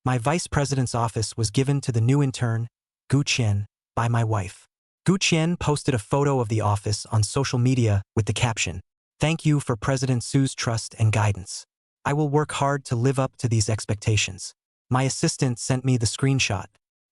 My vice president's office was given to the new intern, Gu Qian, by my wife. Gu Qian posted a photo of the office on social media with the caption, "Thank you for President Su's trust and guidance. I will work hard to live up to these expectations." My assistant sent me the screenshot.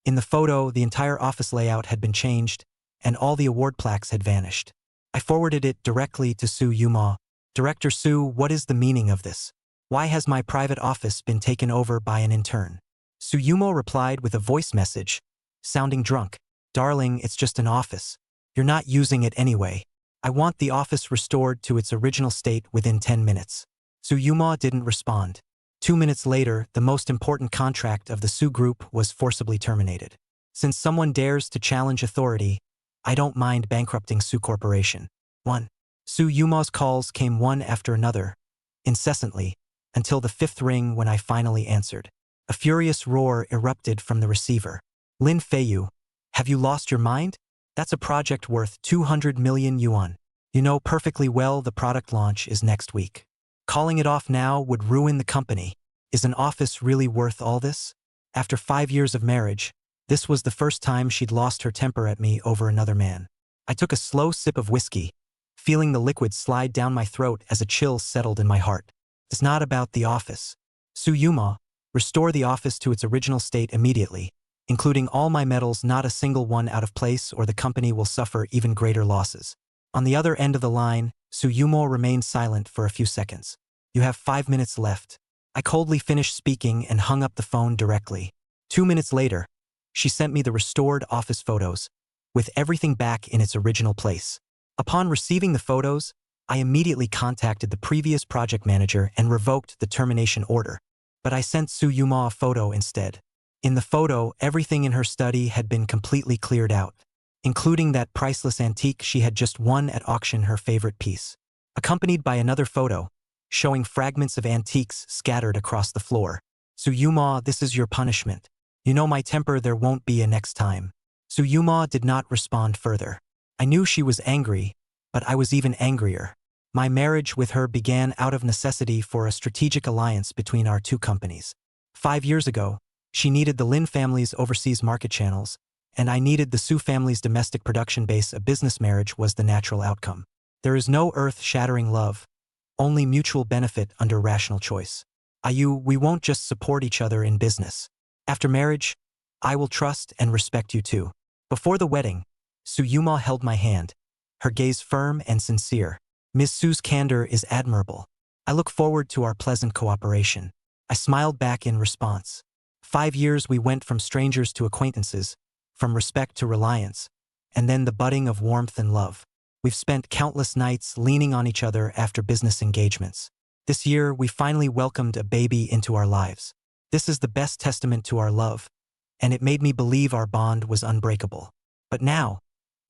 In the photo, the entire office layout had been changed, and all the award plaques had vanished. I forwarded it directly to Su Yuma. "Director Su, what is the meaning of this? Why has my private office been taken over by an intern?" Su Yuma replied with a voice message, sounding drunk. "Darling, it's just an office. You're not using it anyway. I want the office restored to its original state within 10 minutes. Su Yuma didn't respond. 2 minutes later, the most important contract of the Su Group was forcibly terminated. Since someone dares to challenge authority, I don't mind bankrupting Su Corporation. 1. Su Yuma's calls came one after another, incessantly, until the 5th ring when I finally answered. A furious roar erupted from the receiver. "Lin Feiyu, have you lost your mind? That's a project worth 200 million yuan. You know perfectly well the product launch is next week. Calling it off now would ruin the company. Is an office really worth all this?" After 5 years of marriage, this was the first time she'd lost her temper at me over another man. I took a slow sip of whiskey, feeling the liquid slide down my throat as a chill settled in my heart. "It's not about the office. Su Yuma, restore the office to its original state immediately, including all my metals, not a single one out of place, or the company will suffer even greater losses." On the other end of the line, Su Yuma remained silent for a few seconds. "You have 5 minutes left." I coldly finished speaking and hung up the phone directly. 2 minutes later, she sent me the restored office photos, with everything back in its original place. Upon receiving the photos, I immediately contacted the previous project manager and revoked the termination order. But I sent Su Yuma a photo instead. In the photo, everything in her study had been completely cleared out, including that priceless antique she had just won at auction, her favorite piece, accompanied by another photo, showing fragments of antiques scattered across the floor. "Su Yuma, this is your punishment. You know my temper, there won't be a next time." Su Yuma did not respond further. I knew she was angry, but I was even angrier. My marriage with her began out of necessity for a strategic alliance between our two companies. 5 years ago, she needed the Lin family's overseas market channels, and I needed the Su family's domestic production base. A business marriage was the natural outcome. There is no earth-shattering love, only mutual benefit under rational choice. We won't just support each other in business. After marriage, I will trust and respect you too. Before the wedding, Su Yuma held my hand, her gaze firm and sincere. "Ms. Su's candor is admirable. I look forward to our pleasant cooperation." I smiled back in response. 5 years we went from strangers to acquaintances, from respect to reliance, and then the budding of warmth and love. We've spent countless nights leaning on each other after business engagements. This year, we finally welcomed a baby into our lives. This is the best testament to our love, and it made me believe our bond was unbreakable. But now,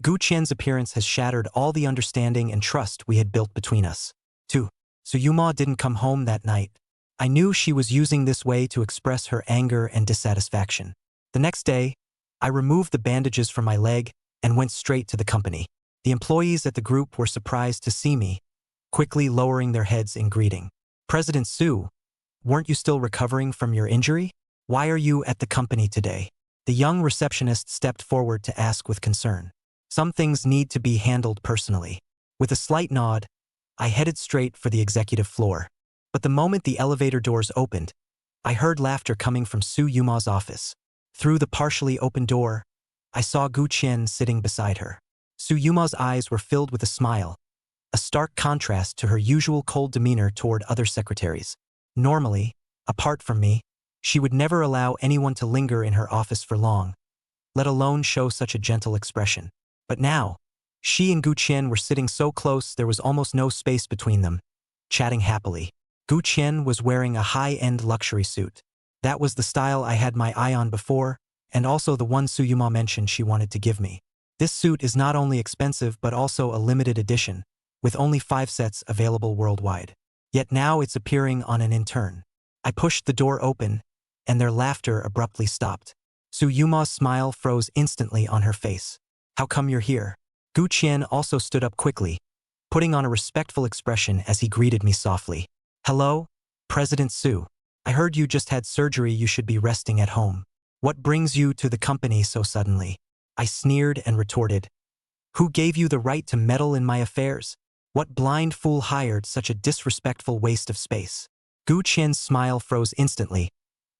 Gu Qian's appearance has shattered all the understanding and trust we had built between us. 2. Su Yuma didn't come home that night. I knew she was using this way to express her anger and dissatisfaction. The next day, I removed the bandages from my leg and went straight to the company. The employees at the group were surprised to see me, quickly lowering their heads in greeting. "President Su, weren't you still recovering from your injury? Why are you at the company today?" The young receptionist stepped forward to ask with concern. "Some things need to be handled personally." With a slight nod, I headed straight for the executive floor. But the moment the elevator doors opened, I heard laughter coming from Su Yuma's office. Through the partially open door, I saw Gu Qian sitting beside her. Su Yuma's eyes were filled with a smile, a stark contrast to her usual cold demeanor toward other secretaries. Normally, apart from me, she would never allow anyone to linger in her office for long, let alone show such a gentle expression. But now, she and Gu Qian were sitting so close there was almost no space between them, chatting happily. Gu Qian was wearing a high-end luxury suit. That was the style I had my eye on before, and also the one Su Yuma mentioned she wanted to give me. This suit is not only expensive but also a limited edition, with only 5 sets available worldwide. Yet now it's appearing on an intern. I pushed the door open, and their laughter abruptly stopped. Su Yuma's smile froze instantly on her face. "How come you're here?" Gu Qian also stood up quickly, putting on a respectful expression as he greeted me softly. "Hello, President Su. I heard you just had surgery, you should be resting at home. What brings you to the company so suddenly? I sneered and retorted. Who gave you the right to meddle in my affairs? What blind fool hired such a disrespectful waste of space? Gu Qian's smile froze instantly,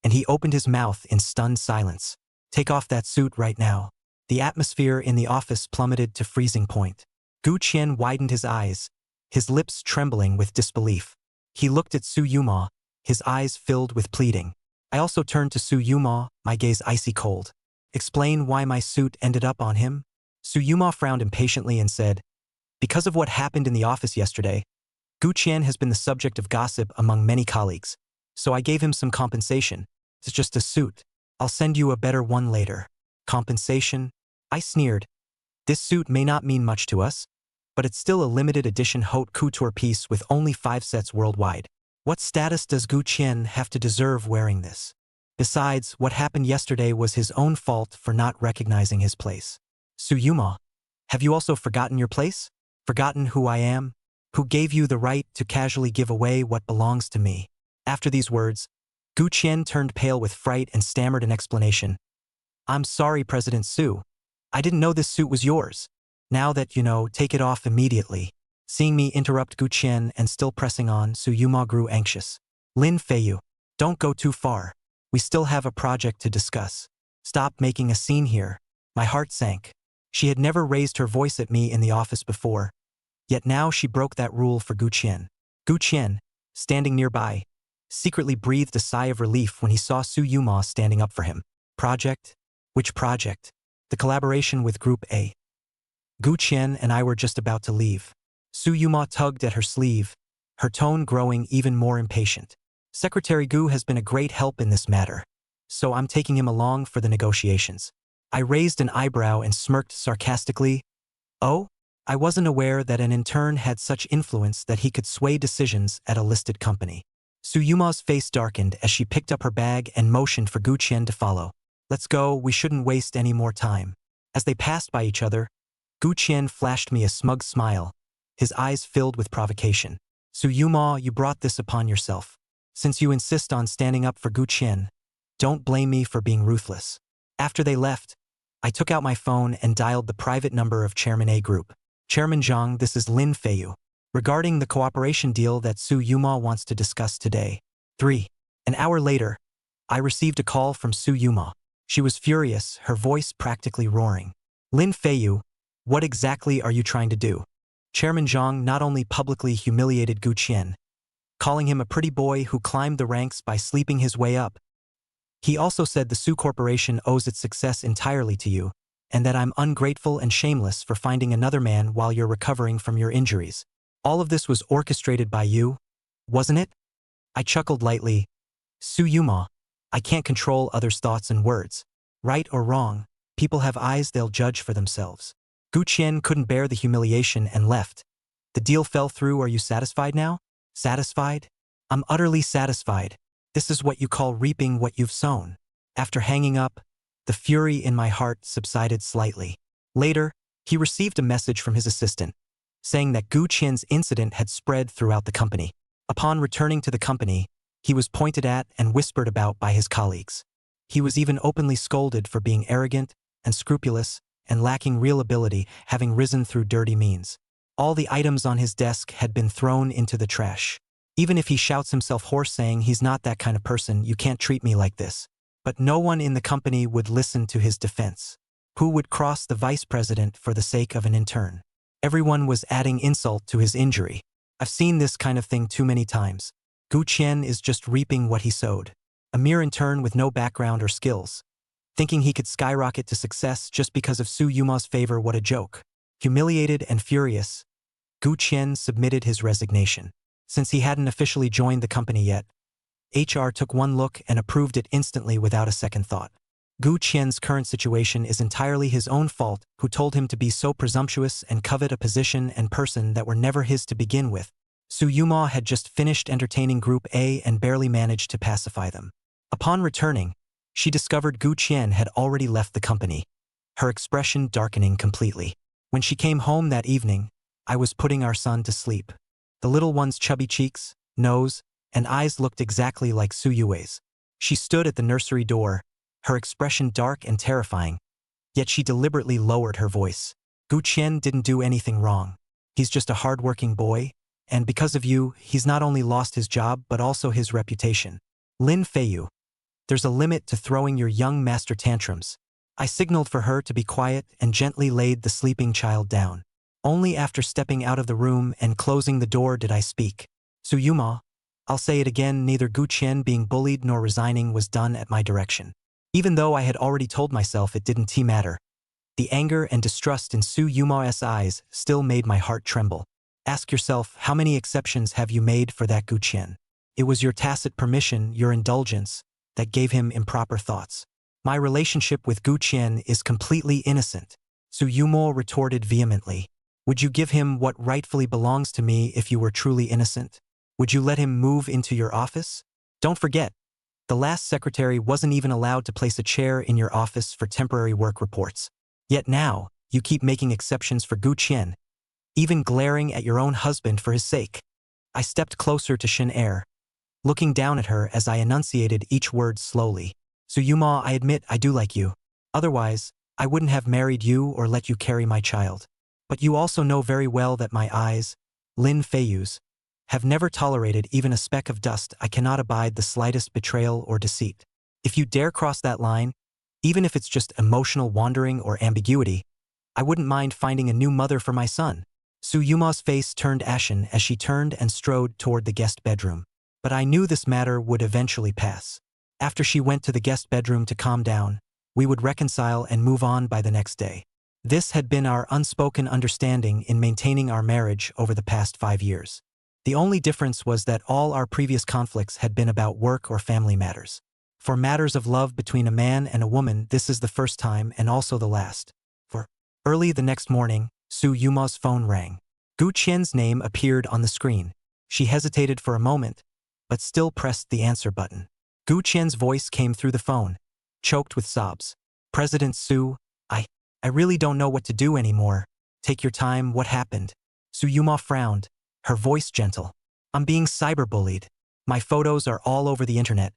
and he opened his mouth in stunned silence. Take off that suit right now. The atmosphere in the office plummeted to freezing point. Gu Qian widened his eyes, his lips trembling with disbelief. He looked at Su Yuma, his eyes filled with pleading. I also turned to Su Yuma, my gaze icy cold. Explain why my suit ended up on him? Su Yuma frowned impatiently and said, because of what happened in the office yesterday, Gu Qian has been the subject of gossip among many colleagues, so I gave him some compensation. It's just a suit. I'll send you a better one later. Compensation? I sneered. This suit may not mean much to us, but it's still a limited edition haute couture piece with only 5 sets worldwide. What status does Gu Qian have to deserve wearing this? Besides, what happened yesterday was his own fault for not recognizing his place. Su Yuma, have you also forgotten your place? Forgotten who I am? Who gave you the right to casually give away what belongs to me? After these words, Gu Qian turned pale with fright and stammered an explanation. I'm sorry, President Su. I didn't know this suit was yours. Now that you know, take it off immediately. Seeing me interrupt Gu Qian and still pressing on, Su Yuma grew anxious. Lin Feiyu, don't go too far. We still have a project to discuss. Stop making a scene here. My heart sank. She had never raised her voice at me in the office before, yet now she broke that rule for Gu Qian. Gu Qian, standing nearby, secretly breathed a sigh of relief when he saw Su Yuma standing up for him. Project? Which project? The collaboration with Group A. Gu Qian and I were just about to leave. Su Yuma tugged at her sleeve, her tone growing even more impatient. Secretary Gu has been a great help in this matter, so I'm taking him along for the negotiations. I raised an eyebrow and smirked sarcastically. Oh? I wasn't aware that an intern had such influence that he could sway decisions at a listed company. Su Yuma's face darkened as she picked up her bag and motioned for Gu Qian to follow. Let's go, we shouldn't waste any more time. As they passed by each other, Gu Qian flashed me a smug smile, his eyes filled with provocation. Su Yuma, you brought this upon yourself. Since you insist on standing up for Gu Qian, don't blame me for being ruthless. After they left, I took out my phone and dialed the private number of Chairman A Group. Chairman Zhang, this is Lin Feiyu. Regarding the cooperation deal that Su Yuma wants to discuss today. 3. An hour later, I received a call from Su Yuma. She was furious, her voice practically roaring. Lin Feiyu, what exactly are you trying to do? Chairman Zhang not only publicly humiliated Gu Qian, calling him a pretty boy who climbed the ranks by sleeping his way up, he also said the Su Corporation owes its success entirely to you, and that I'm ungrateful and shameless for finding another man while you're recovering from your injuries. All of this was orchestrated by you, wasn't it? I chuckled lightly. Su Yuma, I can't control others' thoughts and words. Right or wrong, people have eyes, they'll judge for themselves. Gu Qian couldn't bear the humiliation and left. The deal fell through, are you satisfied now? Satisfied? I'm utterly satisfied. This is what you call reaping what you've sown. After hanging up, the fury in my heart subsided slightly. Later, he received a message from his assistant, saying that Gu Qian's incident had spread throughout the company. Upon returning to the company, he was pointed at and whispered about by his colleagues. He was even openly scolded for being arrogant and scrupulous and lacking real ability, having risen through dirty means. All the items on his desk had been thrown into the trash. Even if he shouts himself hoarse saying he's not that kind of person, you can't treat me like this. But no one in the company would listen to his defense. Who would cross the vice president for the sake of an intern? Everyone was adding insult to his injury. I've seen this kind of thing too many times. Gu Qian is just reaping what he sowed. A mere intern with no background or skills, thinking he could skyrocket to success just because of Su Yuma's favor. What a joke. Humiliated and furious, Gu Qian submitted his resignation. Since he hadn't officially joined the company yet, HR took one look and approved it instantly without a second thought. Gu Qian's current situation is entirely his own fault. Who told him to be so presumptuous and covet a position and person that were never his to begin with? Su Yuma had just finished entertaining Group A and barely managed to pacify them. Upon returning, she discovered Gu Qian had already left the company, her expression darkening completely. When she came home that evening, I was putting our son to sleep. The little one's chubby cheeks, nose, and eyes looked exactly like Su Yue's. She stood at the nursery door, her expression dark and terrifying, yet she deliberately lowered her voice. Gu Qian didn't do anything wrong. He's just a hard-working boy, and because of you, he's not only lost his job but also his reputation. Lin Feiyu. There's a limit to throwing your young master tantrums. I signaled for her to be quiet and gently laid the sleeping child down. Only after stepping out of the room and closing the door did I speak. Su Yuma, I'll say it again, neither Gu Qian being bullied nor resigning was done at my direction. Even though I had already told myself it didn't matter, the anger and distrust in Su Yuma's eyes still made my heart tremble. Ask yourself, how many exceptions have you made for that Gu Qian? It was your tacit permission, your indulgence, that gave him improper thoughts. My relationship with Gu Qian is completely innocent. Su Yuma retorted vehemently. Would you give him what rightfully belongs to me if you were truly innocent? Would you let him move into your office? Don't forget, the last secretary wasn't even allowed to place a chair in your office for temporary work reports. Yet now, you keep making exceptions for Gu Qian, even glaring at your own husband for his sake. I stepped closer to Shin Er, looking down at her as I enunciated each word slowly. Su Yuma, I admit I do like you. Otherwise, I wouldn't have married you or let you carry my child. But you also know very well that my eyes, Lin Feiyu's, have never tolerated even a speck of dust. I cannot abide the slightest betrayal or deceit. If you dare cross that line, even if it's just emotional wandering or ambiguity, I wouldn't mind finding a new mother for my son. Su Yuma's face turned ashen as she turned and strode toward the guest bedroom. But I knew this matter would eventually pass. After she went to the guest bedroom to calm down, we would reconcile and move on by the next day. This had been our unspoken understanding in maintaining our marriage over the past 5 years. The only difference was that all our previous conflicts had been about work or family matters. For matters of love between a man and a woman, this is the first time and also the last. For early the next morning, Su Yuma's phone rang. Gu Qian's name appeared on the screen. She hesitated for a moment, but still pressed the answer button. Gu Qian's voice came through the phone, choked with sobs. President Su, I really don't know what to do anymore. Take your time, what happened? Su Yuma frowned, her voice gentle. I'm being cyberbullied. My photos are all over the internet,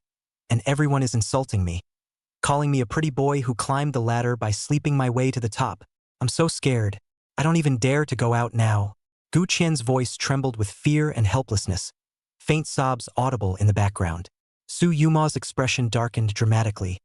and everyone is insulting me, calling me a pretty boy who climbed the ladder by sleeping my way to the top. I'm so scared. I don't even dare to go out now. Gu Qian's voice trembled with fear and helplessness, faint sobs audible in the background. Su Yuma's expression darkened dramatically,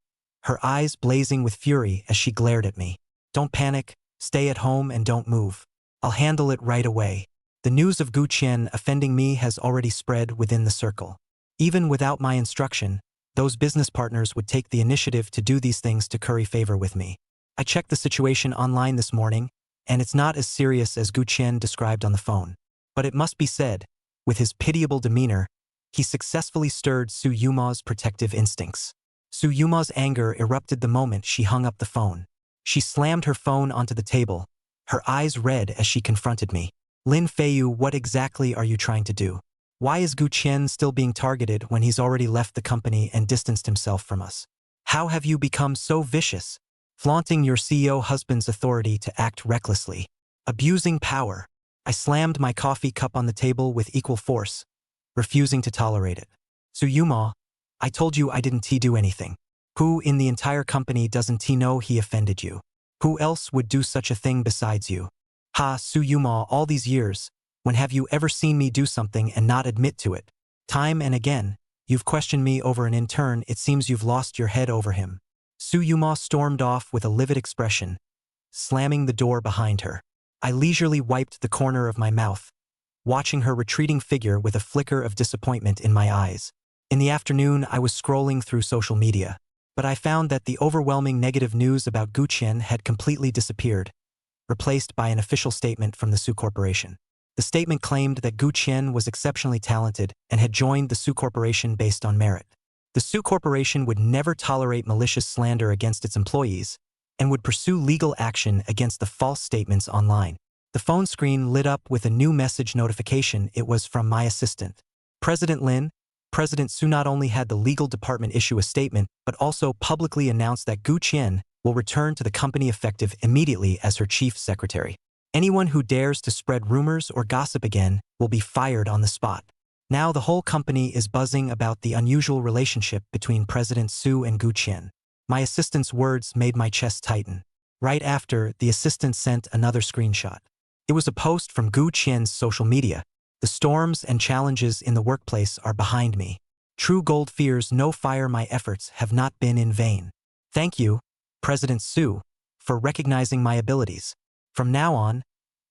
her eyes blazing with fury as she glared at me. Don't panic, stay at home and don't move. I'll handle it right away. The news of Gu Qian offending me has already spread within the circle. Even without my instruction, those business partners would take the initiative to do these things to curry favor with me. I checked the situation online this morning, and it's not as serious as Gu Qian described on the phone. But it must be said, with his pitiable demeanor, he successfully stirred Su Yuma's protective instincts. Su Yuma's anger erupted the moment she hung up the phone. She slammed her phone onto the table, her eyes red as she confronted me. Lin Feiyu, what exactly are you trying to do? Why is Gu Qian still being targeted when he's already left the company and distanced himself from us? How have you become so vicious, flaunting your CEO husband's authority to act recklessly, abusing power? I slammed my coffee cup on the table with equal force, refusing to tolerate it. Su Yuma, I told you I didn't do anything. Who in the entire company doesn't know he offended you? Who else would do such a thing besides you? Ha, Su Yuma, all these years, when have you ever seen me do something and not admit to it? Time and again, you've questioned me over an intern. It seems you've lost your head over him. Su Yuma stormed off with a livid expression, slamming the door behind her. I leisurely wiped the corner of my mouth, watching her retreating figure with a flicker of disappointment in my eyes. In the afternoon, I was scrolling through social media, but I found that the overwhelming negative news about Gu Qian had completely disappeared, replaced by an official statement from the Su Corporation. The statement claimed that Gu Qian was exceptionally talented and had joined the Su Corporation based on merit. The Su Corporation would never tolerate malicious slander against its employees and would pursue legal action against the false statements online. The phone screen lit up with a new message notification. It was from my assistant. President Lin. President Su not only had the legal department issue a statement, but also publicly announced that Gu Qian will return to the company effective immediately as her chief secretary. Anyone who dares to spread rumors or gossip again will be fired on the spot. Now the whole company is buzzing about the unusual relationship between President Su and Gu Qian. My assistant's words made my chest tighten. Right after, the assistant sent another screenshot. It was a post from Gu Qian's social media. The storms and challenges in the workplace are behind me. True gold fears no fire. My efforts have not been in vain. Thank you, President Su, for recognizing my abilities. From now on,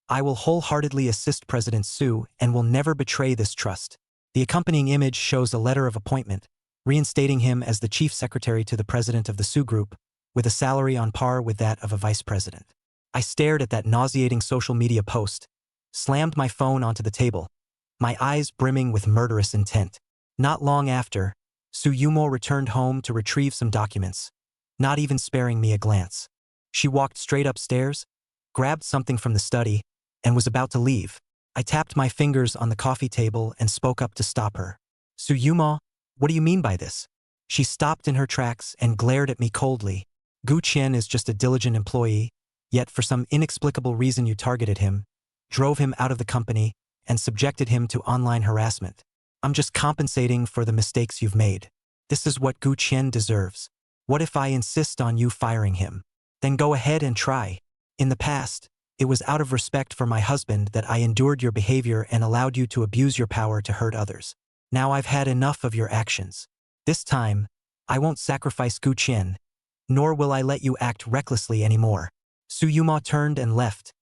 I will wholeheartedly assist President Su and will never betray this trust. The accompanying image shows a letter of appointment, reinstating him as the chief secretary to the president of the Su Group, with a salary on par with that of a vice president. I stared at that nauseating social media post, slammed my phone onto the table, my eyes brimming with murderous intent. Not long after, Su Yumo returned home to retrieve some documents, not even sparing me a glance. She walked straight upstairs, grabbed something from the study, and was about to leave. I tapped my fingers on the coffee table and spoke up to stop her. Su Yumo, what do you mean by this? She stopped in her tracks and glared at me coldly. Gu Qian is just a diligent employee, yet for some inexplicable reason you targeted him, drove him out of the company, and subjected him to online harassment. I'm just compensating for the mistakes you've made. This is what Gu Qian deserves. What if I insist on you firing him? Then go ahead and try. In the past, it was out of respect for my husband that I endured your behavior and allowed you to abuse your power to hurt others. Now I've had enough of your actions. This time, I won't sacrifice Gu Qian, nor will I let you act recklessly anymore. Su Yumo turned and left,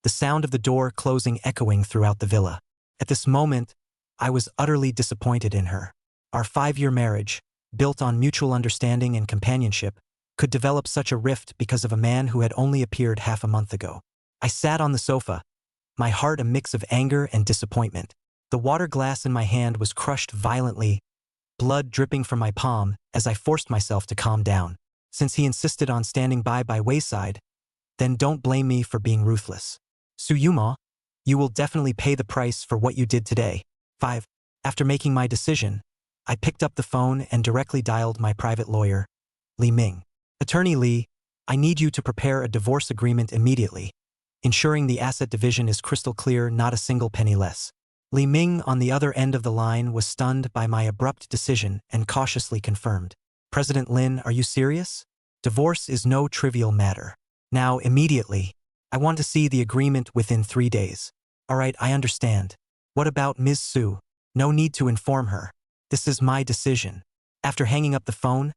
the sound of the door closing echoing throughout the villa. At this moment, I was utterly disappointed in her. Our 5-year marriage, built on mutual understanding and companionship, could develop such a rift because of a man who had only appeared half a month ago. I sat on the sofa, my heart a mix of anger and disappointment. The water glass in my hand was crushed violently, blood dripping from my palm as I forced myself to calm down. Since he insisted on standing by wayside, then don't blame me for being ruthless. Su Yumo, you will definitely pay the price for what you did today. 5. After making my decision, I picked up the phone and directly dialed my private lawyer, Li Ming. Attorney Li, I need you to prepare a divorce agreement immediately, ensuring the asset division is crystal clear, not a single penny less. Li Ming on the other end of the line was stunned by my abrupt decision and cautiously confirmed. President Lin, are you serious? Divorce is no trivial matter. Now, immediately. I want to see the agreement within 3 days. All right, I understand. What about Ms. Su? No need to inform her. This is my decision. After hanging up the phone,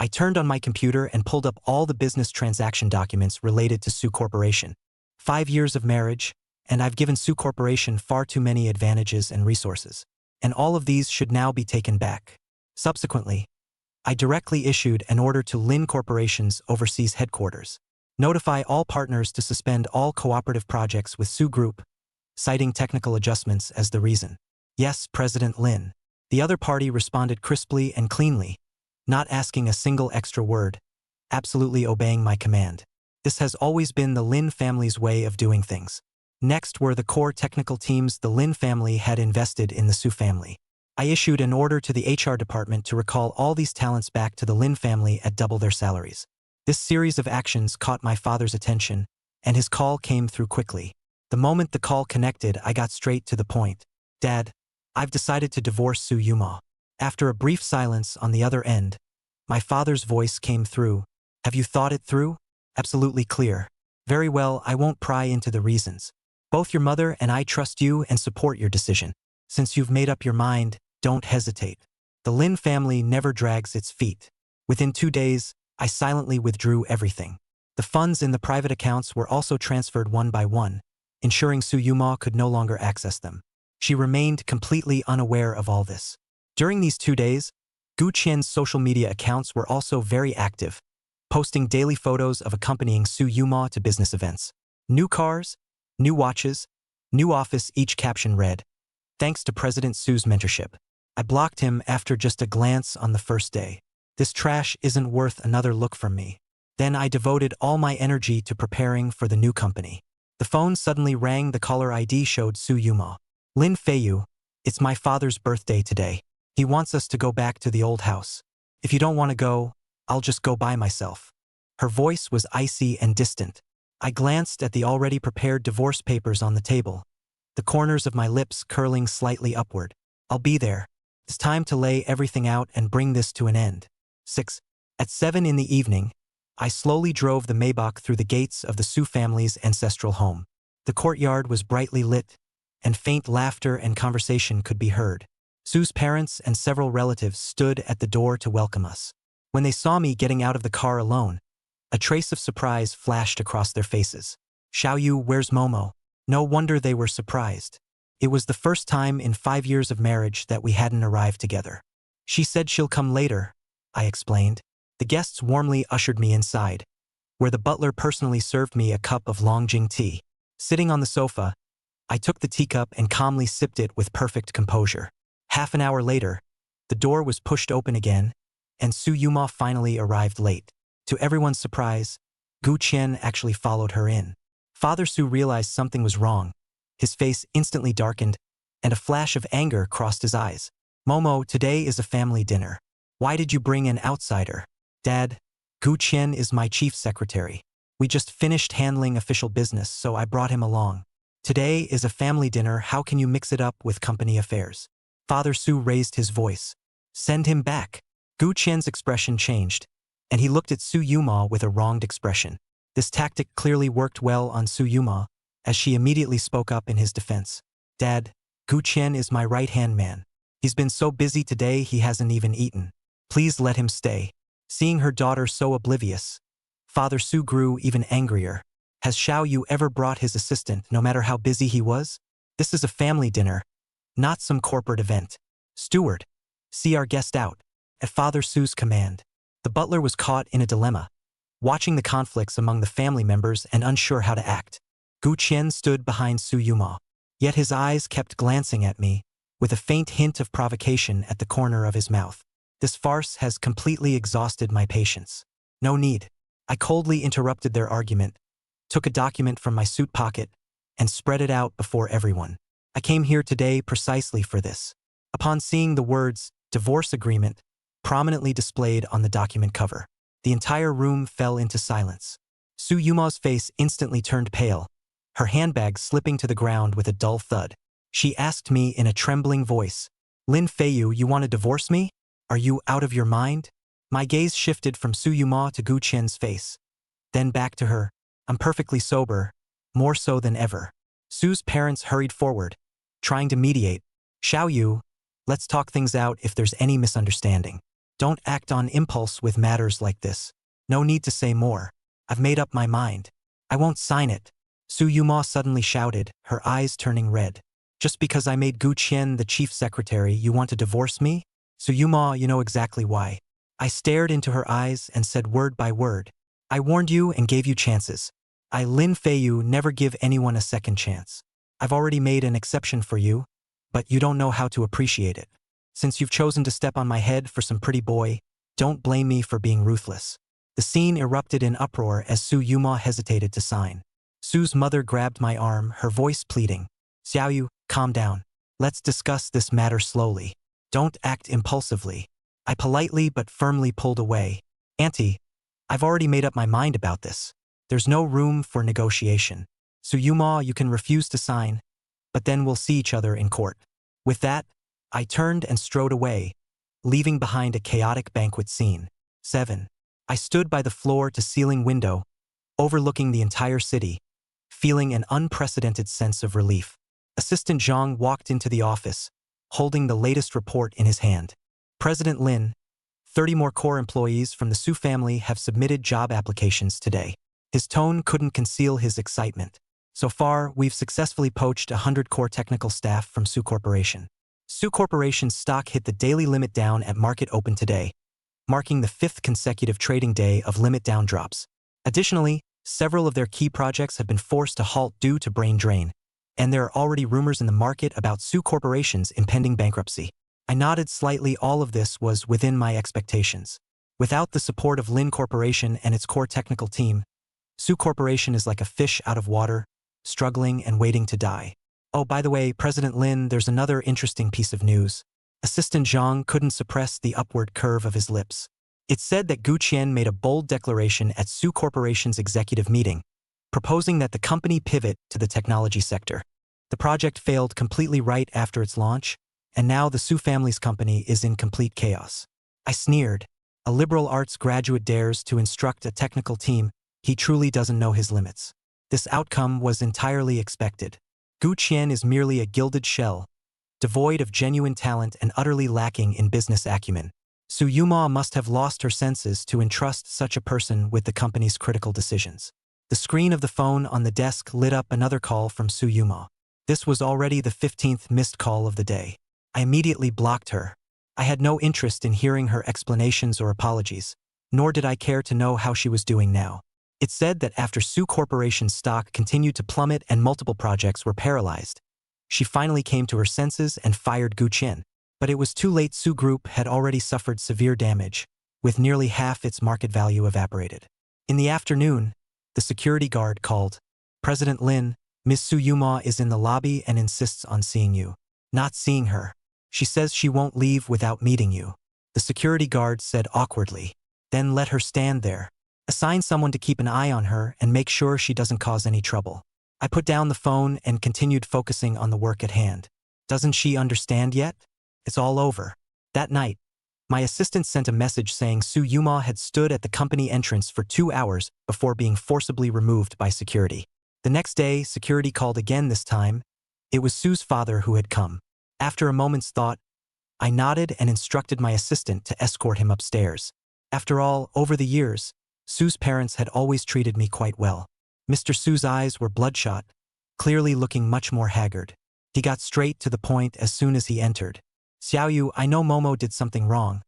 I turned on my computer and pulled up all the business transaction documents related to Su Corporation. 5 years of marriage, and I've given Su Corporation far too many advantages and resources. And all of these should now be taken back. Subsequently, I directly issued an order to Lin Corporation's overseas headquarters. Notify all partners to suspend all cooperative projects with Su Group, citing technical adjustments as the reason. Yes, President Lin. The other party responded crisply and cleanly, not asking a single extra word, absolutely obeying my command. This has always been the Lin family's way of doing things. Next were the core technical teams the Lin family had invested in the Su family. I issued an order to the HR department to recall all these talents back to the Lin family at double their salaries. This series of actions caught my father's attention, and his call came through quickly. The moment the call connected, I got straight to the point. Dad, I've decided to divorce Su Yumo. After a brief silence on the other end, my father's voice came through. Have you thought it through? Absolutely clear. Very well, I won't pry into the reasons. Both your mother and I trust you and support your decision. Since you've made up your mind, don't hesitate. The Lin family never drags its feet. Within 2 days, I silently withdrew everything. The funds in the private accounts were also transferred one by one, ensuring Su Yumo could no longer access them. She remained completely unaware of all this. During these 2 days, Gu Qian's social media accounts were also very active, posting daily photos of accompanying Su Yumo to business events. New cars, new watches, new office, each caption read, "Thanks to President Su's mentorship." I blocked him after just a glance on the first day. This trash isn't worth another look from me. Then I devoted all my energy to preparing for the new company. The phone suddenly rang. The caller ID showed Su Yumo. Lin Feiyu, it's my father's birthday today. He wants us to go back to the old house. If you don't want to go, I'll just go by myself. Her voice was icy and distant. I glanced at the already prepared divorce papers on the table, the corners of my lips curling slightly upward. I'll be there. It's time to lay everything out and bring this to an end. 6. At 7 in the evening, I slowly drove the Maybach through the gates of the Su family's ancestral home. The courtyard was brightly lit, and faint laughter and conversation could be heard. Su's parents and several relatives stood at the door to welcome us. When they saw me getting out of the car alone, a trace of surprise flashed across their faces. Xiaoyu, where's Momo? No wonder they were surprised. It was the first time in 5 years of marriage that we hadn't arrived together. She said she'll come later, I explained. The guests warmly ushered me inside, where the butler personally served me a cup of Longjing tea. Sitting on the sofa, I took the teacup and calmly sipped it with perfect composure. Half an hour later, the door was pushed open again, and Su Yuma finally arrived late. To everyone's surprise, Gu Qian actually followed her in. Father Su realized something was wrong. His face instantly darkened, and a flash of anger crossed his eyes. Momo, today is a family dinner. Why did you bring an outsider? Dad, Gu Qian is my chief secretary. We just finished handling official business, so I brought him along. Today is a family dinner, how can you mix it up with company affairs? Father Su raised his voice. Send him back. Gu Qian's expression changed, and he looked at Su Yuma with a wronged expression. This tactic clearly worked well on Su Yuma, as she immediately spoke up in his defense. Dad, Gu Qian is my right-hand man. He's been so busy today he hasn't even eaten. Please let him stay. Seeing her daughter so oblivious, Father Su grew even angrier. Has Xiaoyu ever brought his assistant, no matter how busy he was? This is a family dinner, not some corporate event. Steward, see our guest out. At Father Su's command, the butler was caught in a dilemma, watching the conflicts among the family members and unsure how to act. Gu Qian stood behind Su Yuma, yet his eyes kept glancing at me, with a faint hint of provocation at the corner of his mouth. This farce has completely exhausted my patience. No need. I coldly interrupted their argument, took a document from my suit pocket, and spread it out before everyone. I came here today precisely for this. Upon seeing the words, divorce agreement, prominently displayed on the document cover, the entire room fell into silence. Su Yuma's face instantly turned pale, her handbag slipping to the ground with a dull thud. She asked me in a trembling voice, Lin Feiyu, you want to divorce me? Are you out of your mind? My gaze shifted from Su Yuma to Gu Qian's face, then back to her. I'm perfectly sober, more so than ever. Su's parents hurried forward, trying to mediate. Xiaoyu, let's talk things out if there's any misunderstanding. Don't act on impulse with matters like this. No need to say more. I've made up my mind. I won't sign it. Su Yuma suddenly shouted, her eyes turning red. Just because I made Gu Qian the chief secretary, you want to divorce me? Su Yuma, you know exactly why. I stared into her eyes and said word by word. I warned you and gave you chances. I, Lin Feiyu, never give anyone a second chance. I've already made an exception for you, but you don't know how to appreciate it. Since you've chosen to step on my head for some pretty boy, don't blame me for being ruthless. The scene erupted in uproar as Su Yuma hesitated to sign. Su's mother grabbed my arm, her voice pleading. Xiaoyu, calm down. Let's discuss this matter slowly. Don't act impulsively. I politely but firmly pulled away. Auntie, I've already made up my mind about this. There's no room for negotiation. Su Yuma, you can refuse to sign, but then we'll see each other in court. With that, I turned and strode away, leaving behind a chaotic banquet scene. 7. I stood by the floor-to-ceiling window, overlooking the entire city, feeling an unprecedented sense of relief. Assistant Zhang walked into the office, holding the latest report in his hand. President Lin, 30 more core employees from the Su family have submitted job applications today. His tone couldn't conceal his excitement. So far, we've successfully poached 100 core technical staff from Su Corporation. Su Corporation's stock hit the daily limit down at market open today, marking the 5th consecutive trading day of limit down drops. Additionally, several of their key projects have been forced to halt due to brain drain, and there are already rumors in the market about Su Corporation's impending bankruptcy. I nodded slightly. All of this was within my expectations. Without the support of Lin Corporation and its core technical team, Su Corporation is like a fish out of water, struggling and waiting to die. Oh, by the way, President Lin, there's another interesting piece of news. Assistant Zhang couldn't suppress the upward curve of his lips. It said that Gu Qian made a bold declaration at Su Corporation's executive meeting, proposing that the company pivot to the technology sector. The project failed completely right after its launch, and now the Su family's company is in complete chaos. I sneered. A liberal arts graduate dares to instruct a technical team. He truly doesn't know his limits. This outcome was entirely expected. Gu Qian is merely a gilded shell, devoid of genuine talent and utterly lacking in business acumen. Su Yuma must have lost her senses to entrust such a person with the company's critical decisions. The screen of the phone on the desk lit up another call from Su Yuma. This was already the 15th missed call of the day. I immediately blocked her. I had no interest in hearing her explanations or apologies, nor did I care to know how she was doing now. It said that after Su Corporation's stock continued to plummet and multiple projects were paralyzed, she finally came to her senses and fired Gu Qian. But it was too late. Su Group had already suffered severe damage, with nearly half its market value evaporated. In the afternoon, the security guard called. President Lin, Miss Su Yuma is in the lobby and insists on seeing you. Not seeing her. She says she won't leave without meeting you. The security guard said awkwardly. Then let her stand there. Assign someone to keep an eye on her and make sure she doesn't cause any trouble. I put down the phone and continued focusing on the work at hand. Doesn't she understand yet? It's all over. That night, my assistant sent a message saying Su Yuma had stood at the company entrance for 2 hours before being forcibly removed by security. The next day, security called again. This time, it was Su's father who had come. After a moment's thought, I nodded and instructed my assistant to escort him upstairs. After all, over the years, Su's parents had always treated me quite well. Mr. Su's eyes were bloodshot, clearly looking much more haggard. He got straight to the point as soon as he entered. Xiaoyu, I know Momo did something wrong,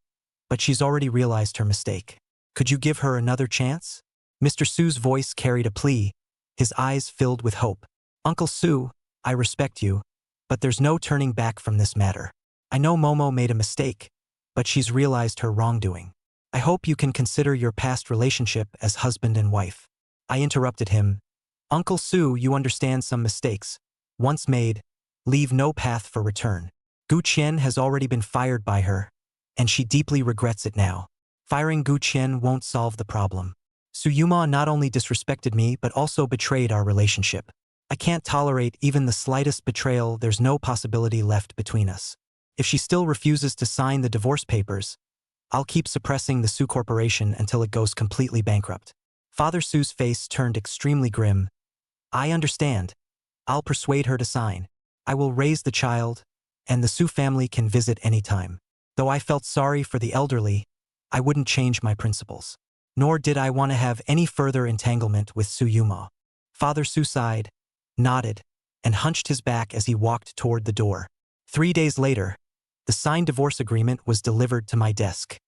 but she's already realized her mistake. Could you give her another chance? Mr. Su's voice carried a plea, his eyes filled with hope. Uncle Su, I respect you, but there's no turning back from this matter. I know Momo made a mistake, but she's realized her wrongdoing. I hope you can consider your past relationship as husband and wife. I interrupted him. Uncle Su, you understand some mistakes, once made, leave no path for return. Gu Qian has already been fired by her, and she deeply regrets it now. Firing Gu Qian won't solve the problem. Su Yuma not only disrespected me but also betrayed our relationship. I can't tolerate even the slightest betrayal. There's no possibility left between us. If she still refuses to sign the divorce papers, I'll keep suppressing the Su Corporation until it goes completely bankrupt. Father Su's face turned extremely grim. I understand. I'll persuade her to sign. I will raise the child, and the Su family can visit anytime. Though I felt sorry for the elderly, I wouldn't change my principles. Nor did I want to have any further entanglement with Su Yuma. Father Su sighed, nodded, and hunched his back as he walked toward the door. 3 days later, the signed divorce agreement was delivered to my desk.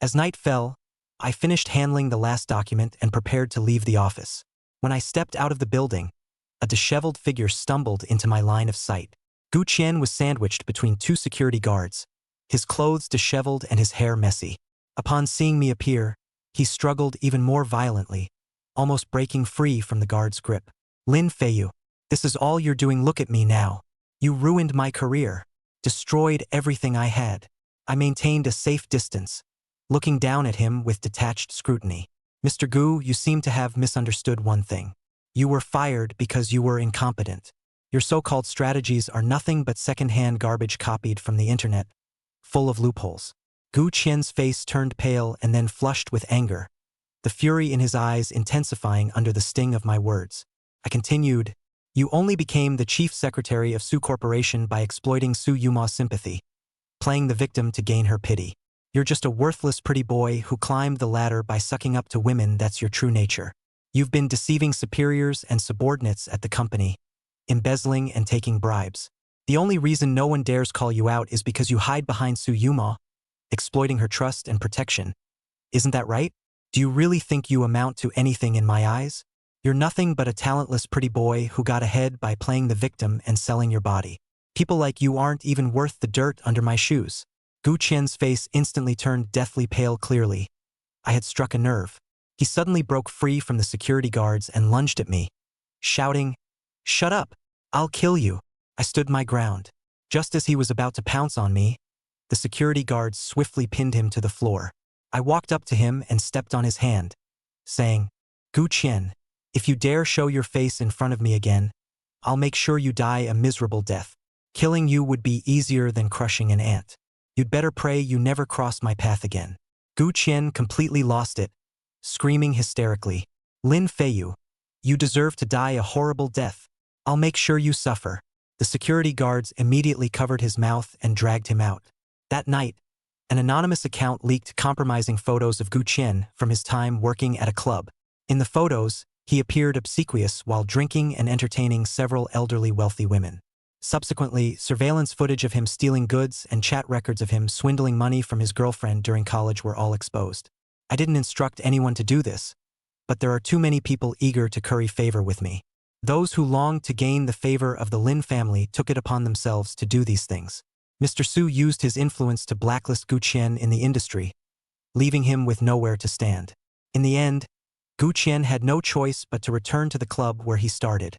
As night fell, I finished handling the last document and prepared to leave the office. When I stepped out of the building, a disheveled figure stumbled into my line of sight. Gu Qian was sandwiched between 2 security guards, his clothes disheveled and his hair messy. Upon seeing me appear, he struggled even more violently, almost breaking free from the guard's grip. Lin Feiyu, this is all you're doing. Look at me now. You ruined my career, destroyed everything I had. I maintained a safe distance, looking down at him with detached scrutiny. Mr. Gu, you seem to have misunderstood one thing. You were fired because you were incompetent. Your so-called strategies are nothing but second-hand garbage copied from the internet, full of loopholes. Gu Qian's face turned pale and then flushed with anger, the fury in his eyes intensifying under the sting of my words. I continued, you only became the chief secretary of Su Corporation by exploiting Su Yuma's sympathy, playing the victim to gain her pity. You're just a worthless pretty boy who climbed the ladder by sucking up to women. That's your true nature. You've been deceiving superiors and subordinates at the company, embezzling and taking bribes. The only reason no one dares call you out is because you hide behind Su Yuma, exploiting her trust and protection. Isn't that right? Do you really think you amount to anything in my eyes? You're nothing but a talentless pretty boy who got ahead by playing the victim and selling your body. People like you aren't even worth the dirt under my shoes. Gu Qian's face instantly turned deathly pale. Clearly, I had struck a nerve. He suddenly broke free from the security guards and lunged at me, shouting, "Shut up! I'll kill you!" I stood my ground. Just as he was about to pounce on me, the security guards swiftly pinned him to the floor. I walked up to him and stepped on his hand, saying, Gu Qian, if you dare show your face in front of me again, I'll make sure you die a miserable death. Killing you would be easier than crushing an ant. You'd better pray you never cross my path again. Gu Qian completely lost it, screaming hysterically, Lin Feiyu, you deserve to die a horrible death. I'll make sure you suffer. The security guards immediately covered his mouth and dragged him out. That night, an anonymous account leaked compromising photos of Gu Qian from his time working at a club. In the photos, he appeared obsequious while drinking and entertaining several elderly wealthy women. Subsequently, surveillance footage of him stealing goods and chat records of him swindling money from his girlfriend during college were all exposed. I didn't instruct anyone to do this, but there are too many people eager to curry favor with me. Those who longed to gain the favor of the Lin family took it upon themselves to do these things. Mr. Su used his influence to blacklist Gu Qian in the industry, leaving him with nowhere to stand. In the end, Gu Qian had no choice but to return to the club where he started,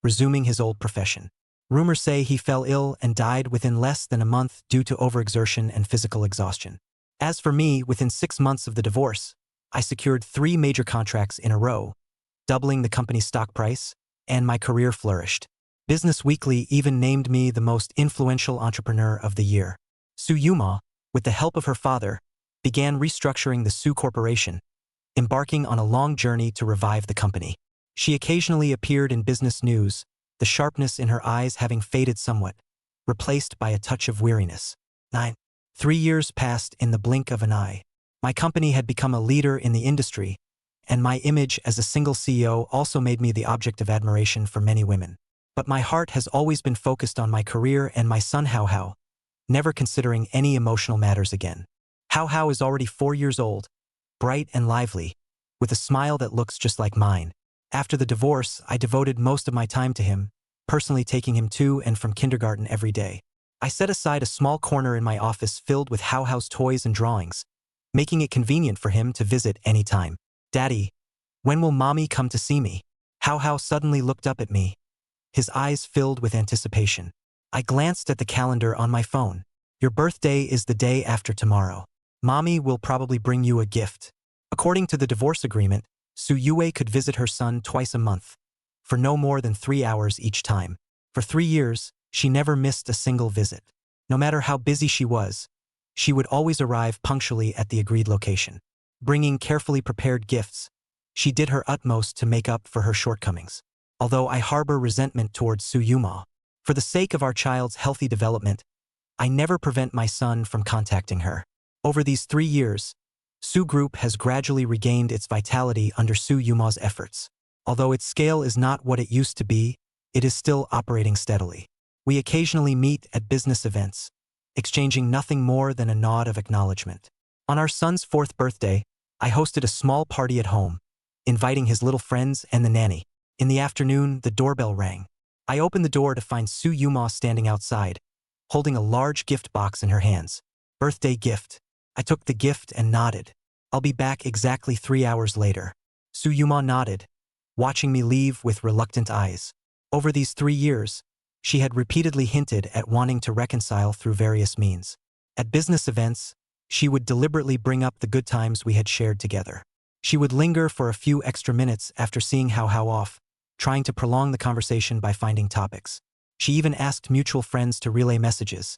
resuming his old profession. Rumors say he fell ill and died within less than a month due to overexertion and physical exhaustion. As for me, within 6 months of the divorce, I secured 3 major contracts in a row, doubling the company's stock price, and my career flourished. Business Weekly even named me the most influential entrepreneur of the year. Su Yuma, with the help of her father, began restructuring the Su Corporation, embarking on a long journey to revive the company. She occasionally appeared in business news, the sharpness in her eyes having faded somewhat, replaced by a touch of weariness. 9. 3 years passed in the blink of an eye. My company had become a leader in the industry, and my image as a single CEO also made me the object of admiration for many women. But my heart has always been focused on my career and my son Hao Hao, never considering any emotional matters again. Hao Hao is already 4 years old, bright and lively, with a smile that looks just like mine. After the divorce, I devoted most of my time to him, personally taking him to and from kindergarten every day. I set aside a small corner in my office filled with Hao Hao's toys and drawings, making it convenient for him to visit any time. Daddy, when will Mommy come to see me? Hao Hao suddenly looked up at me, his eyes filled with anticipation. I glanced at the calendar on my phone. Your birthday is the day after tomorrow. Mommy will probably bring you a gift. According to the divorce agreement, Su Yue could visit her son twice a month, for no more than 3 hours each time. For 3 years, she never missed a single visit. No matter how busy she was, she would always arrive punctually at the agreed location. Bringing carefully prepared gifts, she did her utmost to make up for her shortcomings. Although I harbor resentment towards Su Yuma, for the sake of our child's healthy development, I never prevent my son from contacting her. Over these 3 years, Su Group has gradually regained its vitality under Su Yuma's efforts. Although its scale is not what it used to be, it is still operating steadily. We occasionally meet at business events, exchanging nothing more than a nod of acknowledgement. On our son's 4th birthday, I hosted a small party at home, inviting his little friends and the nanny. In the afternoon, the doorbell rang. I opened the door to find Su Yuma standing outside, holding a large gift box in her hands. Birthday gift. I took the gift and nodded. I'll be back exactly 3 hours later. Su Yuma nodded, watching me leave with reluctant eyes. Over these 3 years, she had repeatedly hinted at wanting to reconcile through various means. At business events, she would deliberately bring up the good times we had shared together. She would linger for a few extra minutes after seeing Hao Hao off, trying to prolong the conversation by finding topics. She even asked mutual friends to relay messages,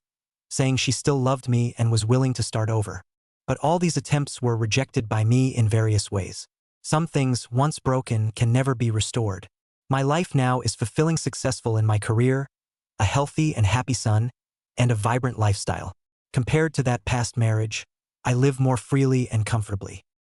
saying she still loved me and was willing to start over. But all these attempts were rejected by me in various ways. Some things, once broken, can never be restored. My life now is fulfilling, successful in my career, a healthy and happy son, and a vibrant lifestyle. Compared to that past marriage, I live more freely and comfortably.